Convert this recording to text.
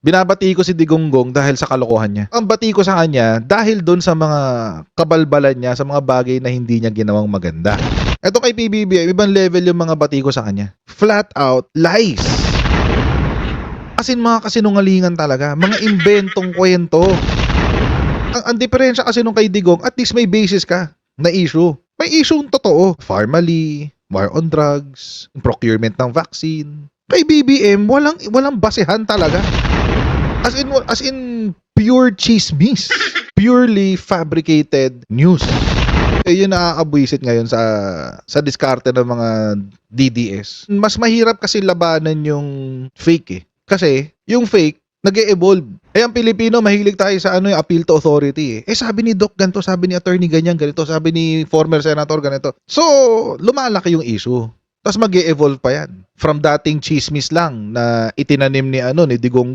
Binabati ko si Digonggong dahil sa kalokohan niya. Ang bati ko sa kanya dahil doon sa mga kabalbalan niya, sa mga bagay na hindi niya ginawang maganda. Eto kay PBBM, ibang level yung mga bati ko sa kanya. Flat out lies. As in, mga kasinungalingan talaga. Mga inventong kwento. Ang diferensya kasi nung kay Digong, at least may basis ka na issue. May issue totoo. Pharmaly, war on drugs, procurement ng vaccine. Kay BBM, walang basehan talaga. As in pure chismis. Purely fabricated news. Yun nakakabwisit ngayon sa diskarte ng mga DDS. Mas mahirap kasi labanan yung fake eh. Kasi yung fake nag-e-evolve. Ang Pilipino mahilig tayo sa yung appeal to authority eh. Sabi ni Doc ganito, sabi ni attorney ganyan ganito, sabi ni former senator ganito. So, lumalaki yung issue. Tapos mag-e-evolve pa yan. From dating chismis lang na itinanim ni Digonggong.